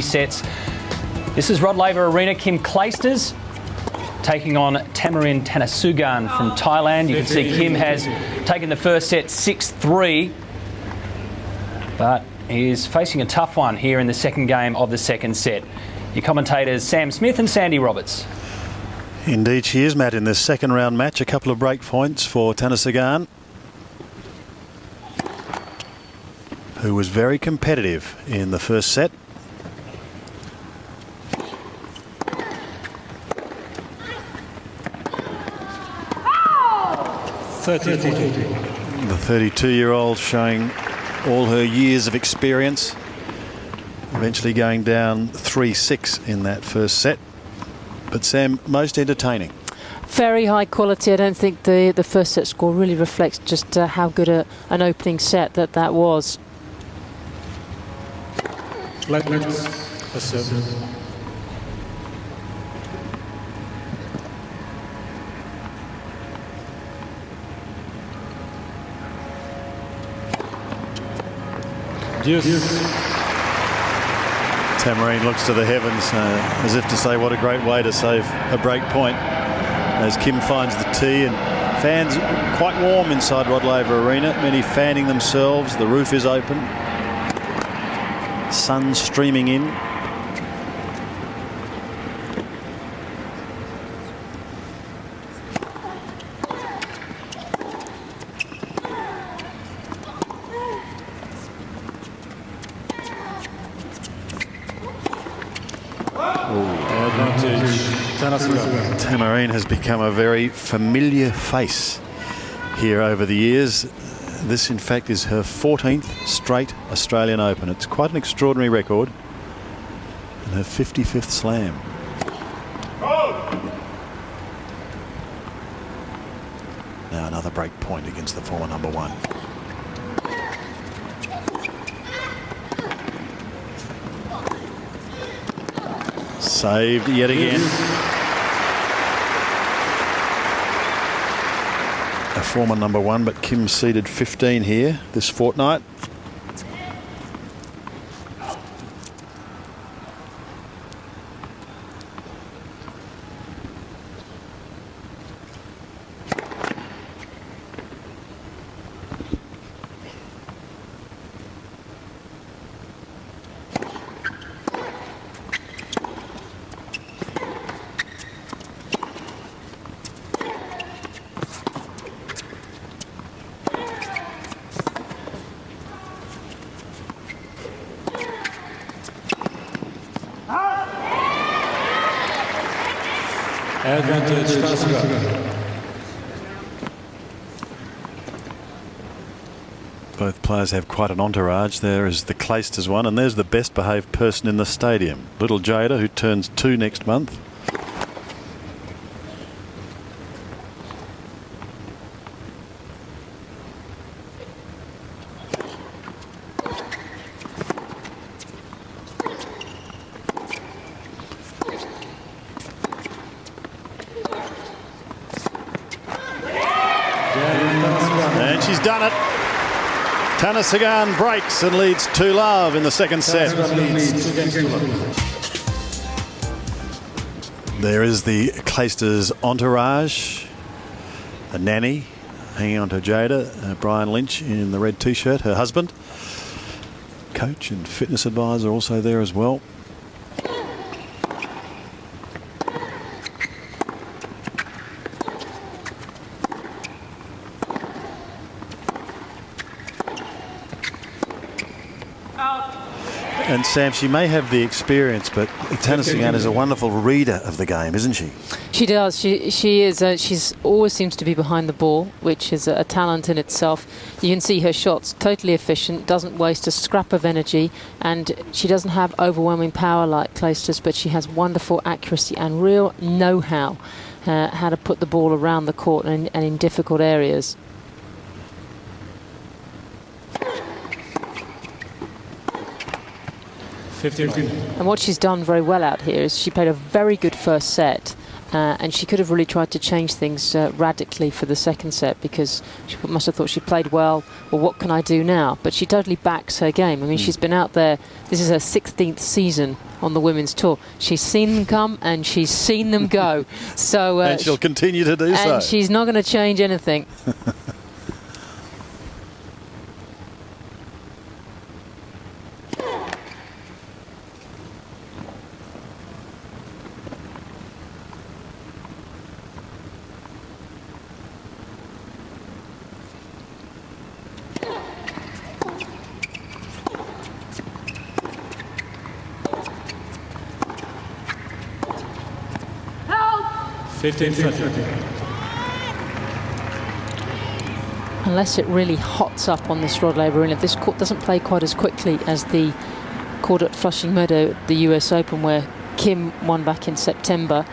Sets. This is Rod Laver Arena. Kim Clijsters taking on Tamarine Tanasugarn from Thailand. You can see Kim has taken the first set 6-3, but is facing a tough one here in the second game of the second set. Your commentators Sam Smith and Sandy Roberts. Indeed she is, Matt, in this second round match. A couple of break points for Tanasugarn, who was very competitive in the first set. The 32-year-old showing all her years of experience, eventually going down 3-6 in that first set. But Sam, most entertaining. Very high quality. I don't think the first set score really reflects just how good an opening set that was. Tamarine looks to the heavens as if to say what a great way to save a break point as Kim finds the tee, and fans quite warm inside Rod Laver Arena, many fanning themselves. The roof is open, sun streaming in. Tamarine has become a very familiar face here over the years. This, in fact, is her 14th straight Australian Open. It's quite an extraordinary record. And her 55th slam. Now another break point against the former number one. Saved yet again. A former number one, but Kim seeded 15 here this fortnight. Advantage Tanasugarn. Both players have quite an entourage. There is the Clijsters one, and there's the best behaved person in the stadium, little Jada, who turns 2 next month. And she's done it. Tanasugarn breaks and leads 2-love in the second set. There is the Clijsters entourage. The nanny hanging on to Jada. Brian Lynch in the red t-shirt, her husband. Coach and fitness advisor also there as well. And Sam, she may have the experience, but Tanasugarn is a wonderful reader of the game, isn't she? She does. She is. She's always seems to be behind the ball, which is a talent in itself. You can see her shots totally efficient, doesn't waste a scrap of energy, and she doesn't have overwhelming power like Clijsters, but she has wonderful accuracy and real know-how how to put the ball around the court and in difficult areas. And what she's done very well out here is she played a very good first set, and she could have really tried to change things radically for the second set, because she must have thought she played well. Well, what can I do now? But she totally backs her game. I mean, she's been out there. This is her 16th season on the women's tour. She's seen them come and she's seen them go. So and she'll continue to do so. And she's not going to change anything. Unless it really hots up on this Rod Laver Arena, this court doesn't play quite as quickly as the court at Flushing Meadow, the US Open, where Kim won back in September.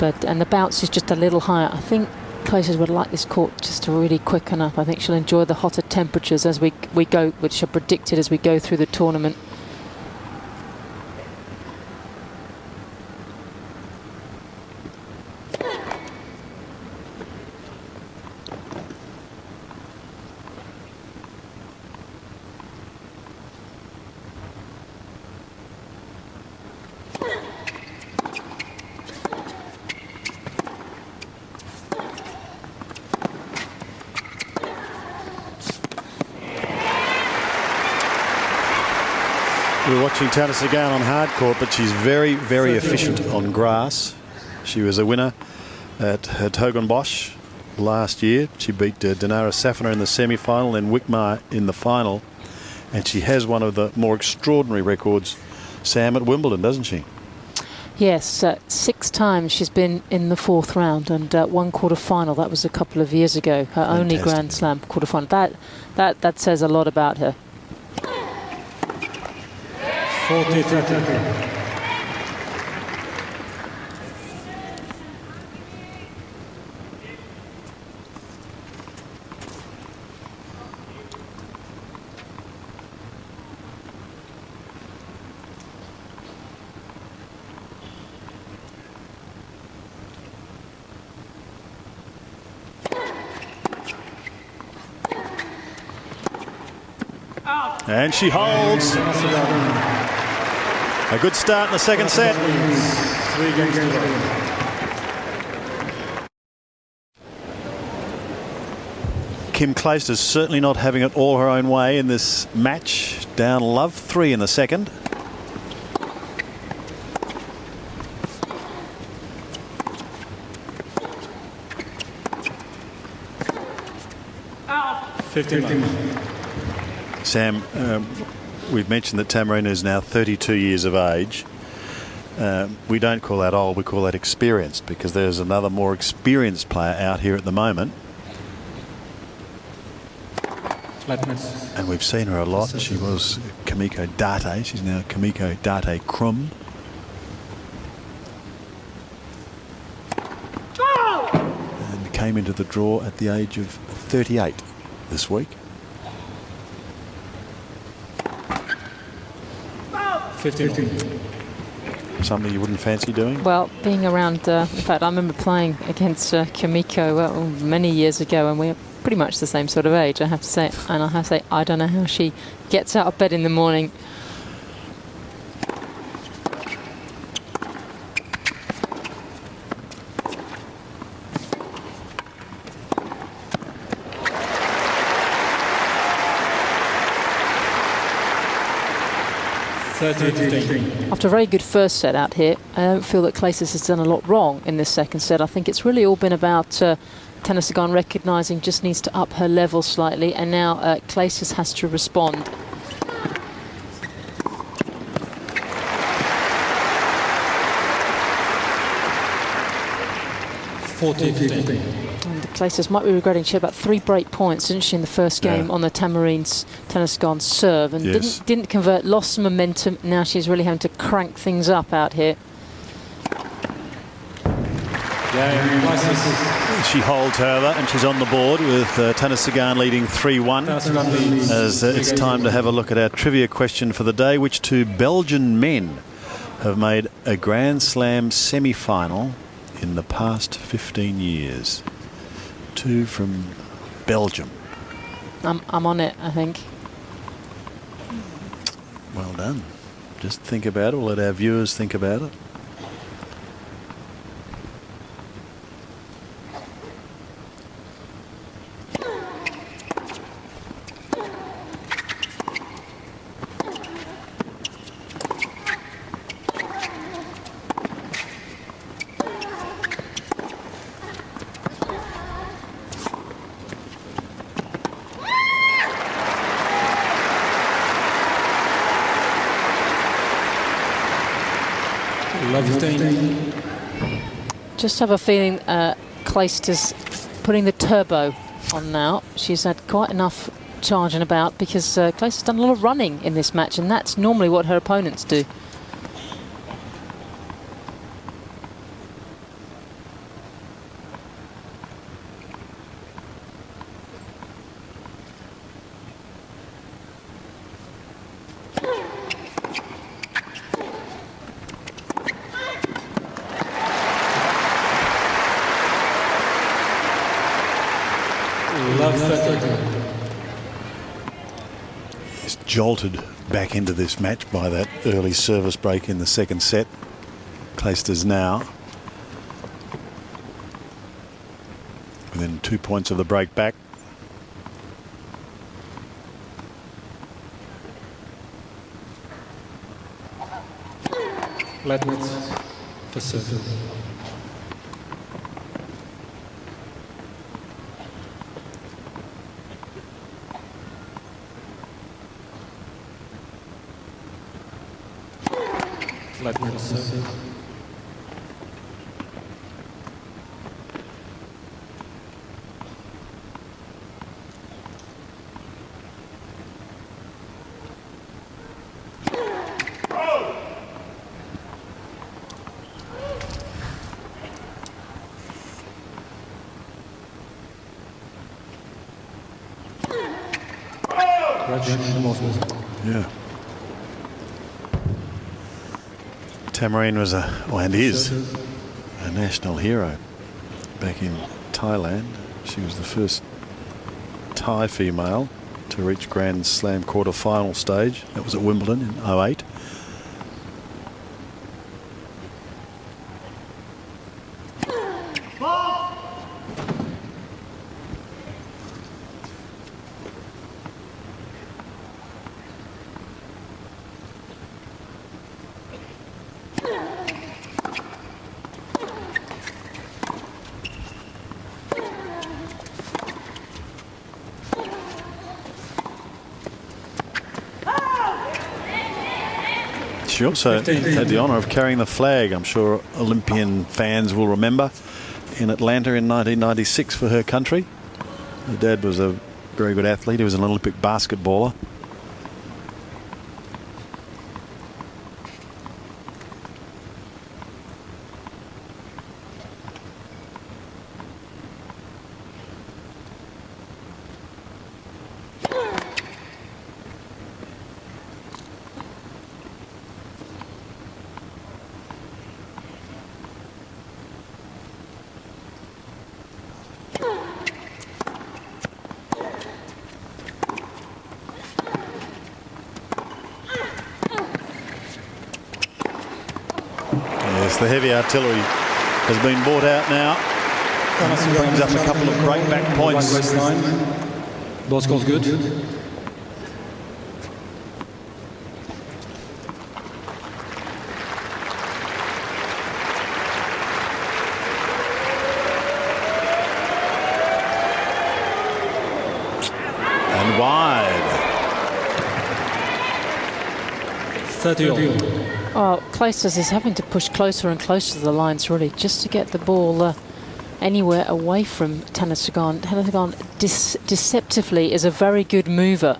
And the bounce is just a little higher. I think Clijsters would like this court just to really quicken up. I think she'll enjoy the hotter temperatures as we go, which are predicted as we go through the tournament. We're watching Tanasugarn on hard court, but she's very, very efficient on grass. She was a winner at Hertogenbosch last year. She beat Dinara Safina in the semi-final, then Wickmar in the final. And she has one of the more extraordinary records, Sam, at Wimbledon, doesn't she? Yes, 6 times she's been in the 4th round, and one quarter-final. That was a couple of years ago. Her only Grand Slam quarter-final. That says a lot about her. 40-30. And she holds. A good start in the second set. 3 games to go. Kim Clijsters certainly not having it all her own way in this match. Down love 3 in the second. Sam, we've mentioned that Tamarine is now 32 years of age. We don't call that old, we call that experienced, because there's another more experienced player out here at the moment. And we've seen her a lot. She was Kamiko Date. She's now Kamiko Date Krum. And came into the draw at the age of 38 this week. 15. Something you wouldn't fancy doing? Well, being around, in fact, I remember playing against Kamiko many years ago, and we're pretty much the same sort of age, I have to say. And I have to say, I don't know how she gets out of bed in the morning. After a very good first set out here, I don't feel that Clijsters has done a lot wrong in this second set. I think it's really all been about Tanasugarn recognising just needs to up her level slightly, and now Clijsters has to respond. And the Clijsters might be regretting she had about 3 break points, didn't she, in the first game on the Tamarine Tanasugarn serve, and didn't convert, lost some momentum. Now she's really having to crank things up out here. She holds, however, and she's on the board with Tanasugarn leading 3-1. As it's time to have a look at our trivia question for the day. Which 2 Belgian men have made a Grand Slam semi-final in the past 15 years. 2 from Belgium. I'm on it, I think. Well done. Just think about it. We'll let our viewers think about it. Just have a feeling Clijsters putting the turbo on now. She's had quite enough charging about because Clijsters done a lot of running in this match, and that's normally what her opponents do. He's jolted back into this match by that early service break in the second set. Clijsters now within 2 points of the break back. Leibniz for service. Leibniz service. Yeah. Tamarine was and is a national hero back in Thailand. She was the first Thai female to reach Grand Slam quarter-final stage. That was at Wimbledon in 2008. She also had the honour of carrying the flag, I'm sure Olympian fans will remember, in Atlanta in 1996 for her country. Her dad was a very good athlete. He was an Olympic basketballer. The heavy artillery has been brought out now. Brings up a couple of great back points. Ball score's good. And wide. 30-all. Oh, Clijsters is having to push closer and closer to the lines, really, just to get the ball anywhere away from Tanasugarn. Tanasugarn deceptively is a very good mover.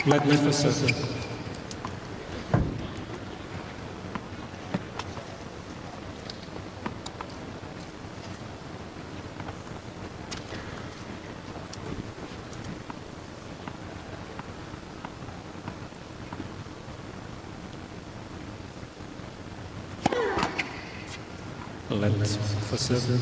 Magnificent. Let for serve.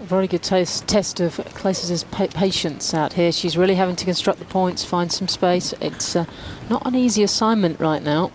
Very good test of Clijsters' patience out here. She's really having to construct the points, find some space. It's not an easy assignment right now.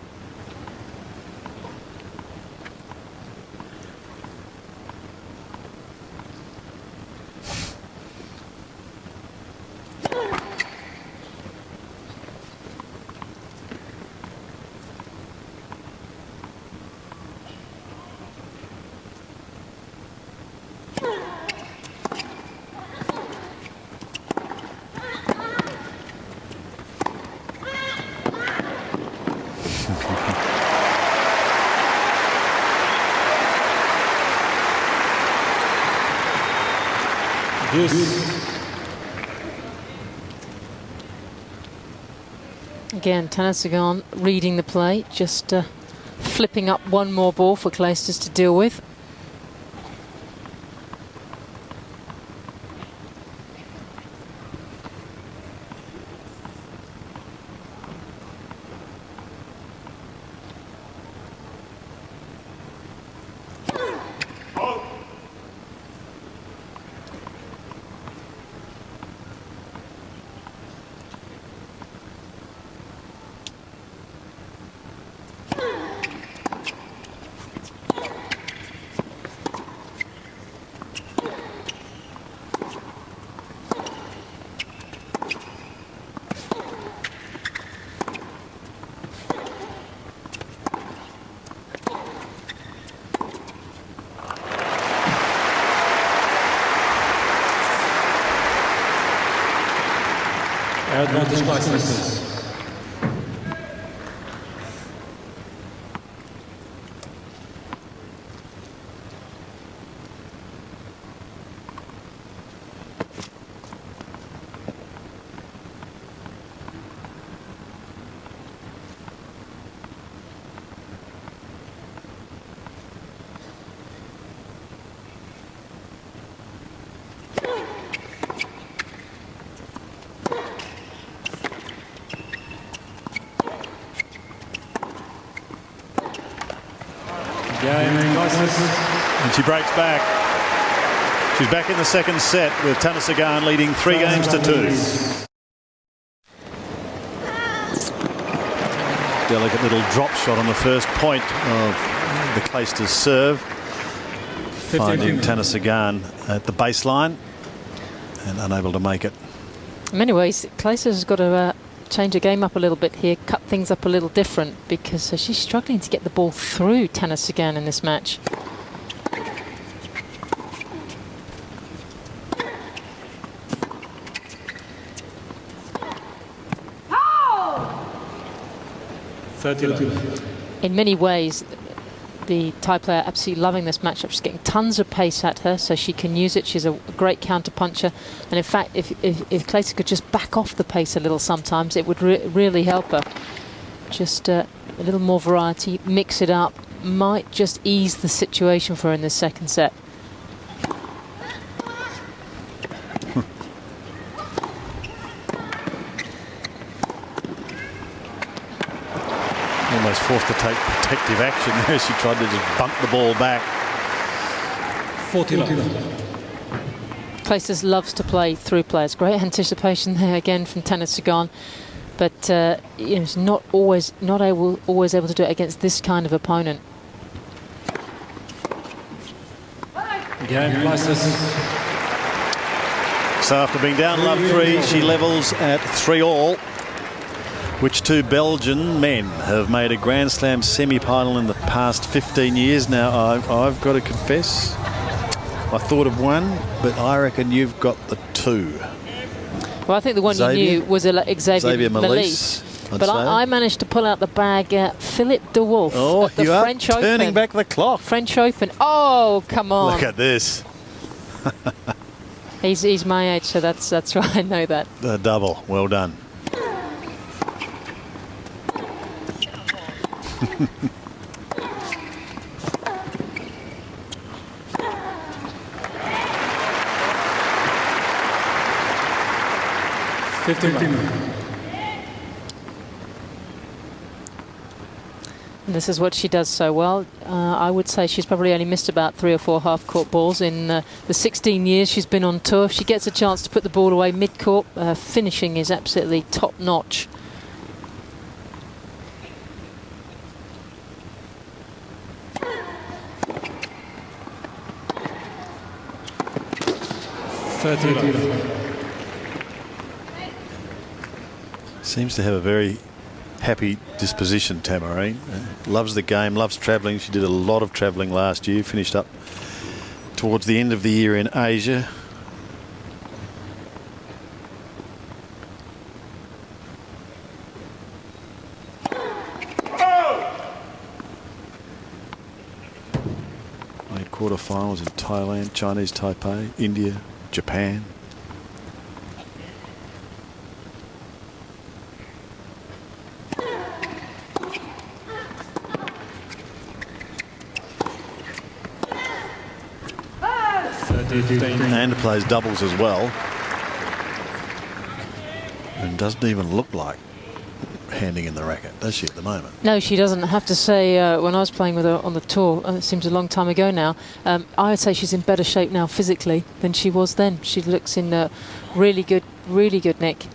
Again, Tanasugarn reading the play, just flipping up one more ball for Clijsters to deal with. Advantage Clijsters. And she breaks back. She's back in the second set with Tanasugarn leading 3 games to 2. Delicate little drop shot on the first point of the Clijsters serve, finding Tanasugarn at the baseline and unable to make it. In many ways, Clijsters has got to change her game up a little bit here, cut things up a little different, because she's struggling to get the ball through Tanasugarn in this match. In many ways, the Thai player absolutely loving this matchup. She's getting tons of pace at her, so she can use it. She's a great counter puncher, and in fact, if Clijsters could just back off the pace a little sometimes, it would really help her. Just a little more variety, mix it up, might just ease the situation for her in this second set. Almost forced to take protective action there. She tried to just bump the ball back. 40 Clijsters loves to play through players. Great anticipation there again from Tanasugarn, but you know, it's not always able to do it against this kind of opponent. So after being down love 3, she levels at 3-all. Which 2 Belgian men have made a Grand Slam semi-final in the past 15 years now? I've got to confess, I thought of one, but I reckon you've got the 2. Well, I think the one you knew was Xavier Malisse. But I managed to pull out the bag, Philippe de Wolf at the French Open. Turning back the clock. French Open. Oh, come on. Look at this. He's my age, so that's why I know that. The double, well done. And this is what she does so well. I would say she's probably only missed about 3 or 4 half-court balls in the 16 years she's been on tour. If she gets a chance to put the ball away mid-court, finishing is absolutely top-notch. Seems to have a very happy disposition, Tamarine. Loves the game, loves travelling. She did a lot of travelling last year, finished up towards the end of the year in Asia. Made quarterfinals in Thailand, Chinese Taipei, India, Japan. And plays doubles as well, and doesn't even look like handing in the racket, does she, at the moment? No, she doesn't. I have to say, when I was playing with her on the tour, it seems a long time ago now, I would say she's in better shape now physically than she was then. She looks in really good nick.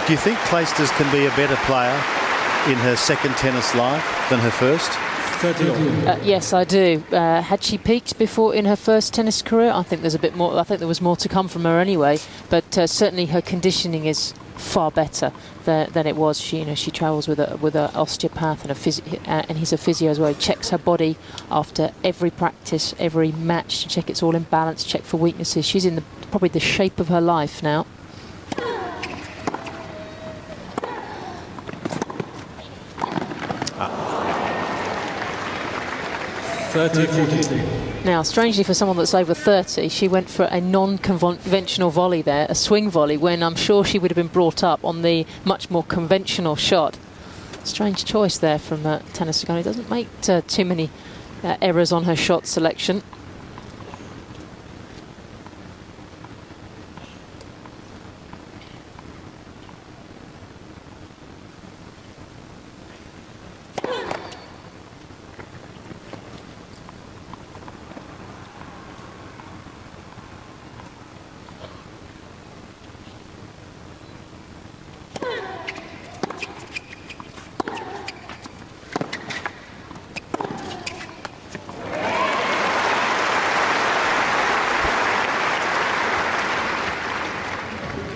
Do you think Clijsters can be a better player in her second tennis life than her first? Yes, I do. Had she peaked before in her first tennis career? I think there's a bit more. I think there was more to come from her anyway. But certainly her conditioning is far better than it was. She travels with a osteopath and he's a physio as well. He checks her body after every practice, every match to check it's all in balance, check for weaknesses. She's in probably the shape of her life now. Now, strangely for someone that's over 30, she went for a non-conventional volley there, a swing volley, when I'm sure she would have been brought up on the much more conventional shot. Strange choice there from Tanasugarn. He doesn't make too many errors on her shot selection.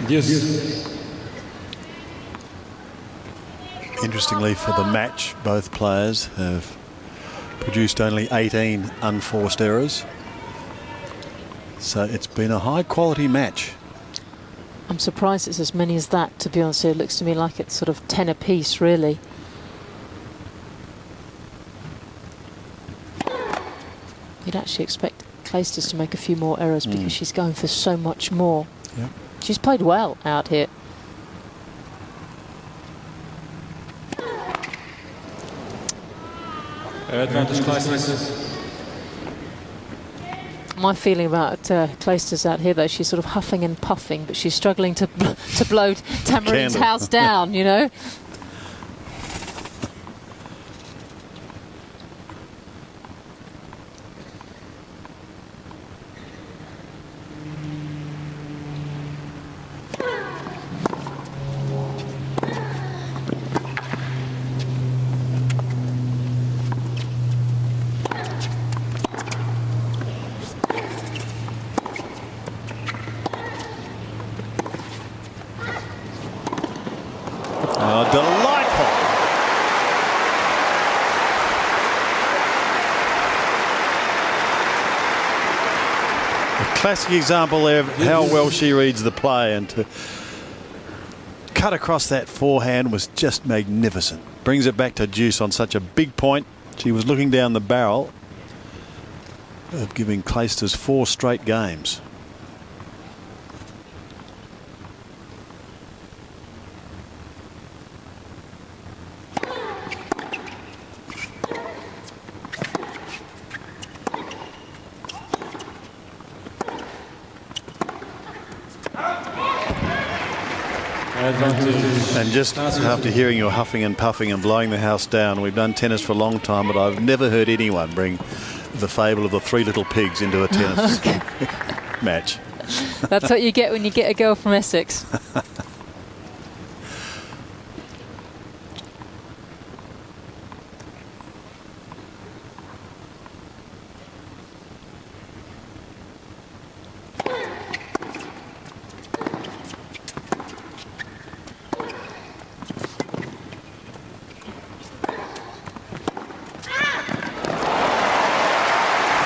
Yes. Interestingly, for the match, both players have produced only 18 unforced errors. So it's been a high-quality match. I'm surprised it's as many as that, to be honest. It looks to me like it's sort of 10 apiece, really. You'd actually expect Clijsters to make a few more errors because she's going for so much more. Yep. She's played well out here. Advantage Clijsters. My feeling about Clijsters out here, though, she's sort of huffing and puffing, but she's struggling to blow Tamarine's house down, you know. Delight Classic example there of how well she reads the play, and to cut across that forehand was just magnificent. Brings it back to deuce on such a big point. She was looking down the barrel of giving Clijsters 4 straight games. And just after hearing your huffing and puffing and blowing the house down, we've done tennis for a long time, but I've never heard anyone bring the fable of the 3 little pigs into a tennis match. That's what you get when you get a girl from Essex.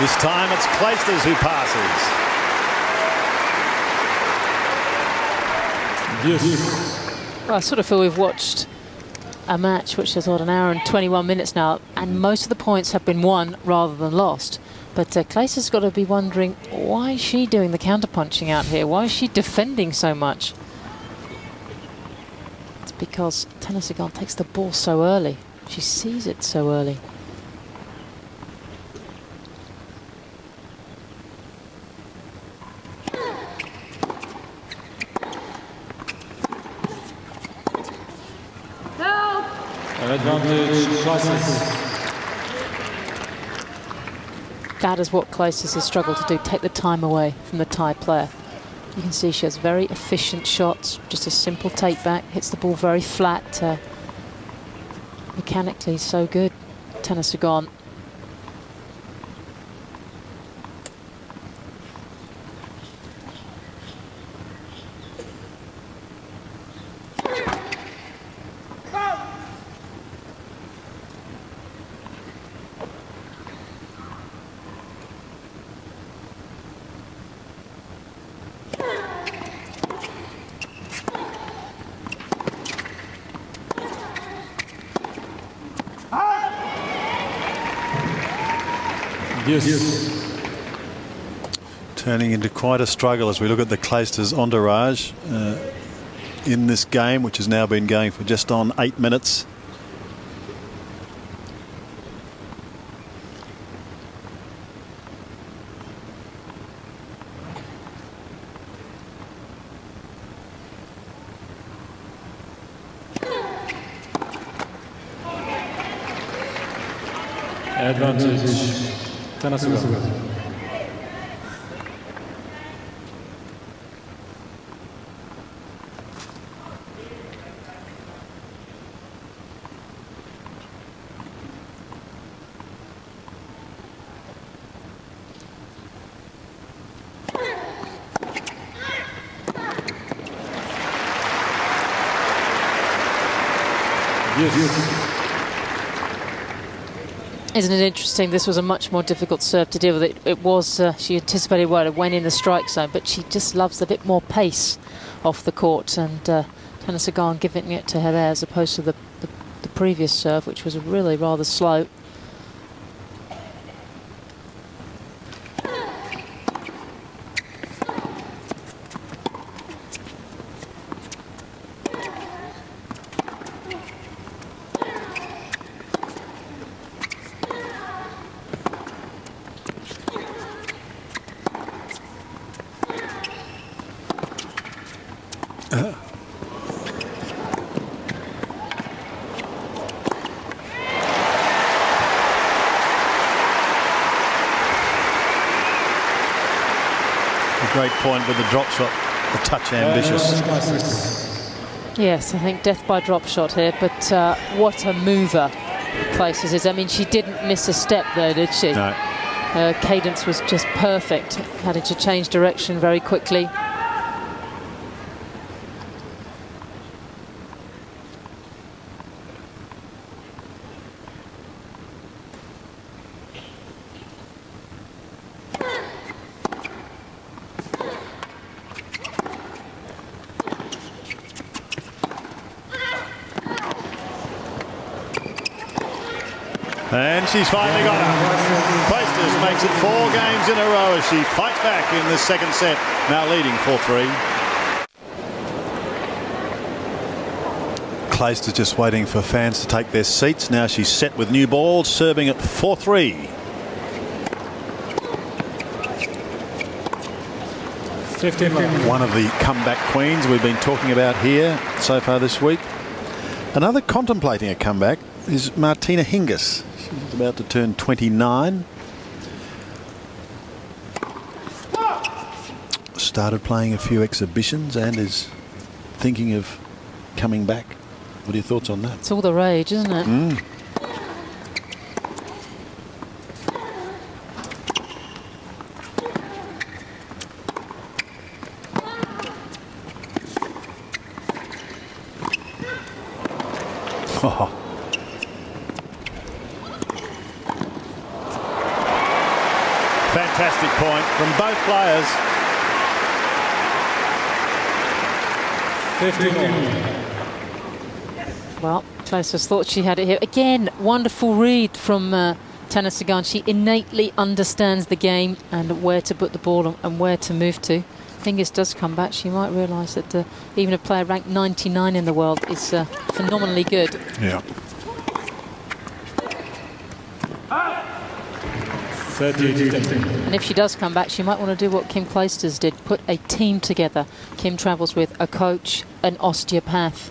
This time it's Clijsters who passes. Yes. Well, I sort of feel we've watched a match which is, what, an hour and 21 minutes now, and most of the points have been won rather than lost. But Clijsters got to be wondering, why is she doing the counter-punching out here? Why is she defending so much? It's because Tanasugarn takes the ball so early. She sees it so early. Advantage, Clijsters. That is what Clijsters has struggled to do, take the time away from the Thai player. You can see she has very efficient shots, just a simple take back, hits the ball very flat. Mechanically so good, Tanasugarn. Yes. Turning into quite a struggle as we look at the Clijsters entourage in this game, which has now been going for just on 8 minutes. Advantage, Tanasugarn. Yes. Isn't it interesting? This was a much more difficult serve to deal with. It was, she anticipated well, it went in the strike zone, but she just loves a bit more pace off the court, and Tanasugarn giving it to her there as opposed to the previous serve, which was really rather slow. Great point with the drop shot, a touch ambitious. Yes, I think death by drop shot here, but what a mover Clijsters is. I mean, she didn't miss a step there, did she? No. Her cadence was just perfect, having to change direction very quickly. she's finally got her. Clijsters makes it 4 games in a row as she fights back in the second set, now leading 4-3. Clijsters just waiting for fans to take their seats. Now she's set with new balls, serving at 4-3. 15 love. One of the comeback queens we've been talking about here so far this week. Another contemplating a comeback is Martina Hingis. She's about to turn 29. Started playing a few exhibitions and is thinking of coming back. What are your thoughts on that? It's all the rage, isn't it? Oh. Fantastic point from both players. 15 Well, Clijsters thought she had it here. Again, wonderful read from Tanasugarn. She innately understands the game and where to put the ball and where to move to. Hingis does come back. She might realise that even a player ranked 99 in the world is phenomenally good. Yeah. 30-15. And if she does come back, she might want to do what Kim Clijsters did, put a team together. Kim travels with a coach, an osteopath,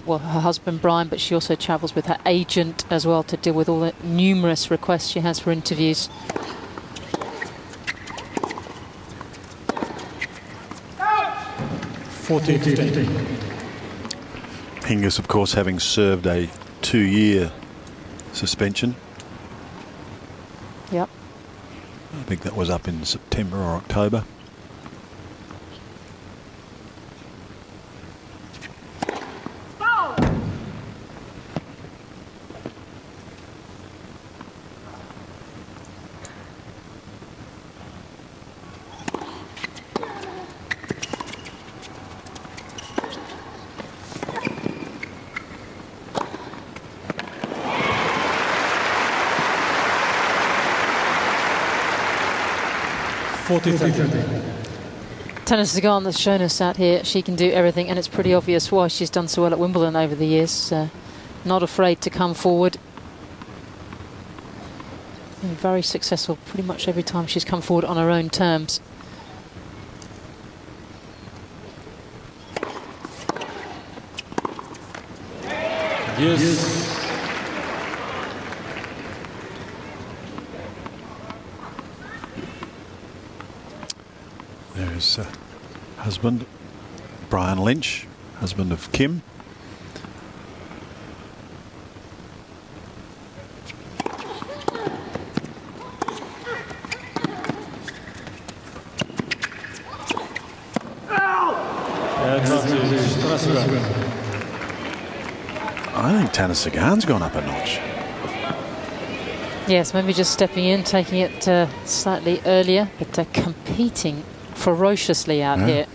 well, her husband Brian, but she also travels with her agent as well to deal with all the numerous requests she has for interviews. Hingis, of course, having served a 2-year suspension. Yep. I think that was up in September or October. Tanasugarn has shown us out here she can do everything, and it's pretty obvious why she's done so well at Wimbledon over the years. Not afraid to come forward. And very successful pretty much every time she's come forward on her own terms. Yes. There's husband Brian Lynch, husband of Kim. I think Tanasugarn's gone up a notch. Yes, maybe just stepping in, taking it slightly earlier, but competing ferociously out here.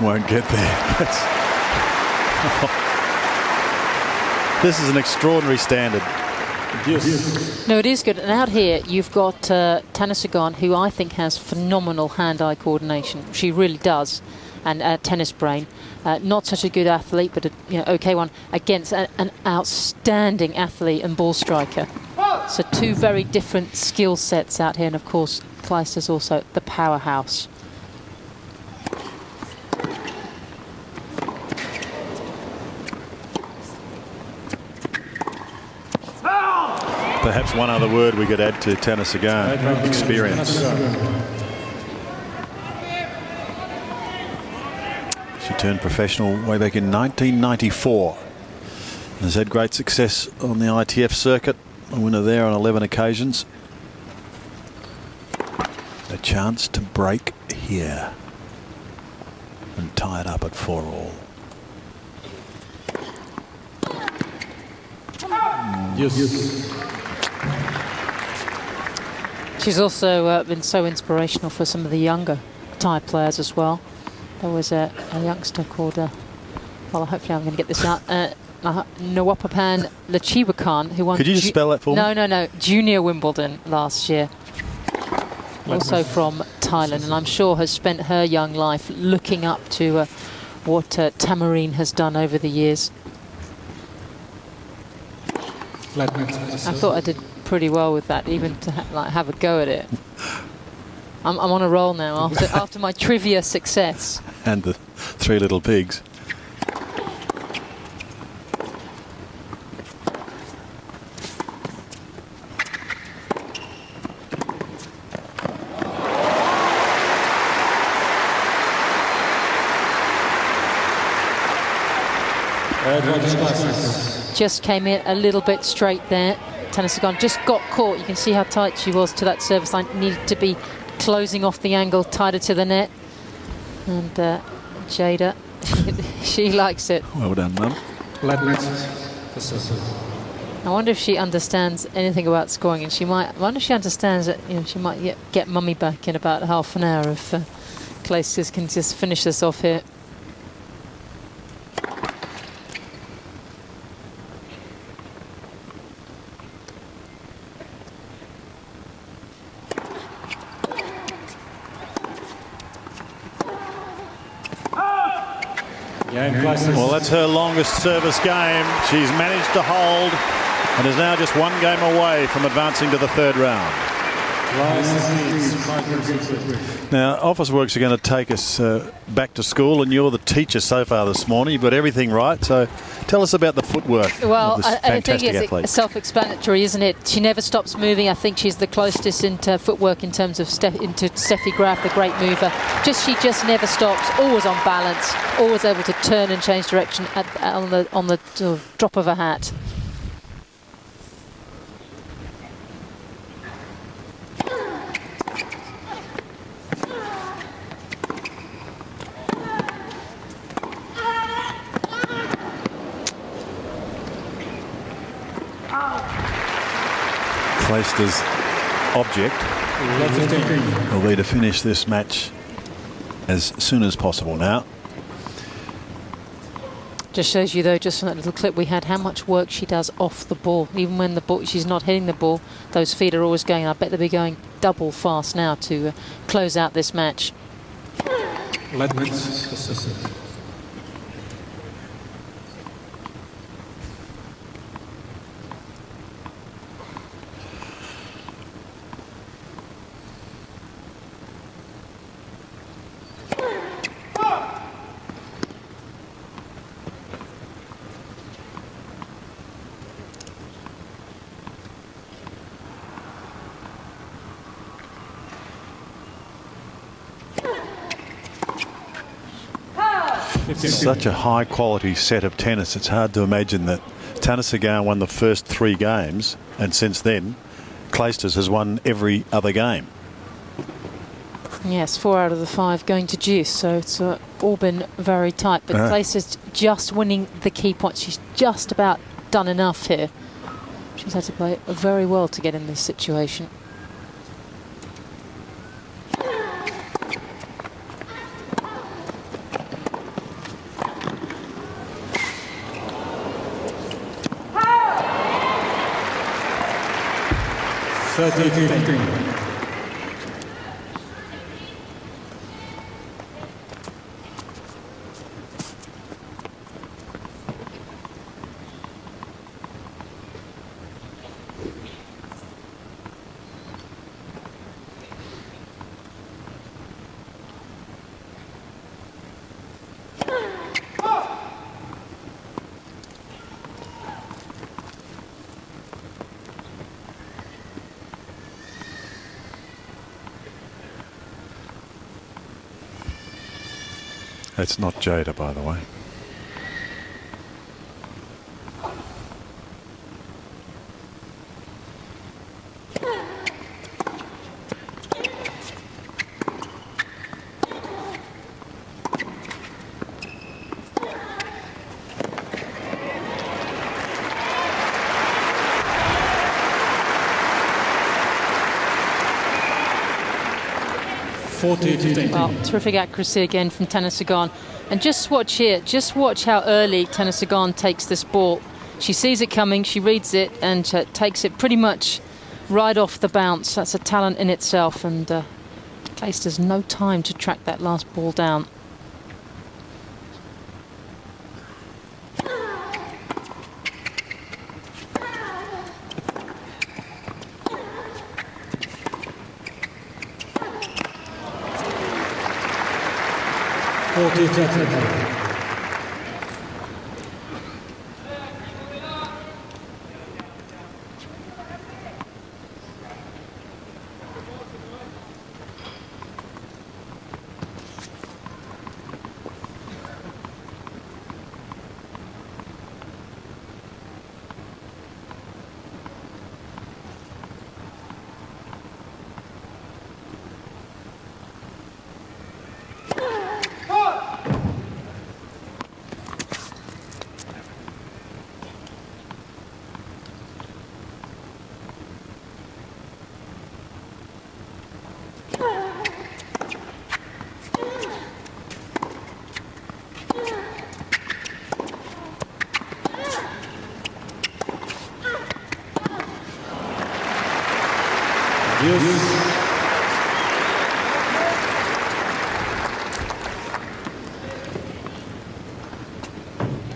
Won't get there. This is an extraordinary standard. Yes. No, it is good. And out here, you've got Tanasugarn, who I think has phenomenal hand-eye coordination. She really does. And tennis brain. Not such a good athlete, but a okay one, against an outstanding athlete and ball striker. So 2 very different skill sets out here. And of course, Clijsters also the powerhouse. Perhaps one other word we could add to Tanasugarn: experience. She turned professional way back in 1994. Has had great success on the ITF circuit. A winner there on 11 occasions. A chance to break here and tie it up at 4-all. Yes. She's also been so inspirational for some of the younger Thai players as well. There was a youngster called, well, hopefully I'm going to get this out, Nawapapan Lachiwakan, who won... Could you just spell that for me? No. Junior Wimbledon last year. Also from Thailand, and I'm sure has spent her young life looking up to what Tamarine has done over the years. I thought I did pretty well with that, even to have a go at it. I'm on a roll now after my trivia success. And the three little pigs. Just came in a little bit straight there. Tanasugarn just got caught. You can see how tight she was to that service line. Needed to be closing off the angle, tighter to the net. And Jada, she likes it. Well done, Mum. I wonder if she understands anything about scoring, and I wonder if she understands that she might get Mummy back in about half an hour if Clijsters can just finish this off here. Well, that's her longest service game. She's managed to hold and is now just one game away from advancing to the third round. Now, Officeworks are going to take us back to school, and you're the teacher so far this morning. You've got everything right. So tell us about the footwork of this I think fantastic it's athlete. self-explanatory, isn't it? She never stops moving. I think she's the closest into footwork in terms of into Steffi Graf, the great mover. She just never stops, always on balance, always able to turn and change direction on the drop of a hat. Clijsters' object will be to finish this match as soon as possible now. Just shows you, though, just from that little clip we had, how much work she does off the ball. Even when she's not hitting the ball, those feet are always going. I bet they'll be going double fast now to close out this match. Such a high quality set of tennis. It's hard to imagine that Tanasugarn won the first 3 games, and since then Clijsters has won every other game. Yes, 4 out of the 5 going to deuce, so it's all been very tight. But Clijsters just winning the key points. She's just about done enough here. She's had to play very well to get in this situation. It's not Jada, by the way. 40-10. Well, terrific accuracy again from Tanasugarn. And just watch here, just watch how early Tanasugarn takes this ball. She sees it coming, she reads it, and takes it pretty much right off the bounce. That's a talent in itself, and Clijsters no time to track that last ball down.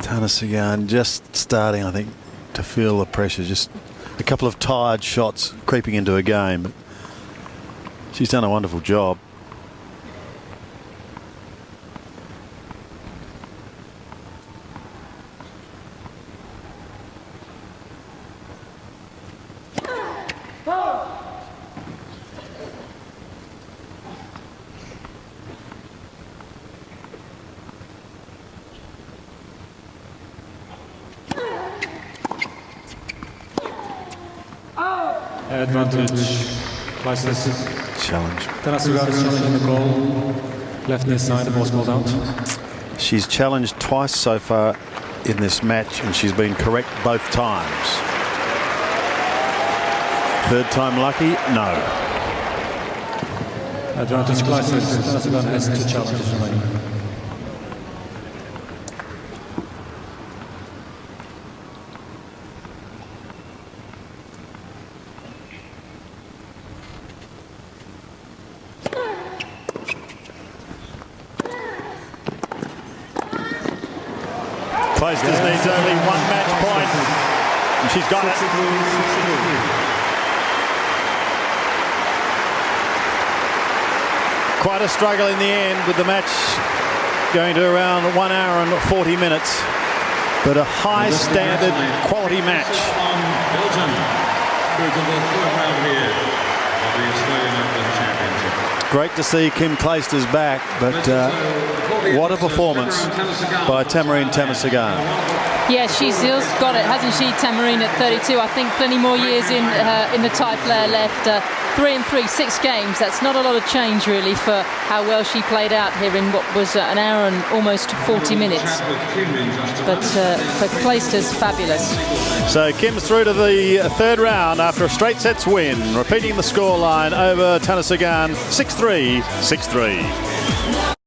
Tanasugarn just starting, I think, to feel the pressure. Just a couple of tired shots creeping into a game. But she's done a wonderful job. Advantage. Clijsters. Challenge. Tanasugarn is challenging the ball. Left near side, the ball's called out. She's challenged twice so far in this match, and she's been correct both times. Third time lucky? No. Advantage Clijsters. Tanasugarn has two challenges remaining. Clijsters needs only one match point, and she's got it. Quite a struggle in the end, with the match going to around 1 hour and 40 minutes, but a high standard quality match. Great to see Kim Clijsters back, but what a performance by Tamarine Tanasugarn. Yeah, she's got it, hasn't she, Tamarine, at 32? I think plenty more years in the tie player left. 3-3, 6 games. That's not a lot of change, really, for how well she played out here in what was an hour and almost 40 minutes. But for Clijsters, fabulous. So Kim's through to the third round after a straight sets win, repeating the scoreline over Tanasugarn, 6-3, 6-3.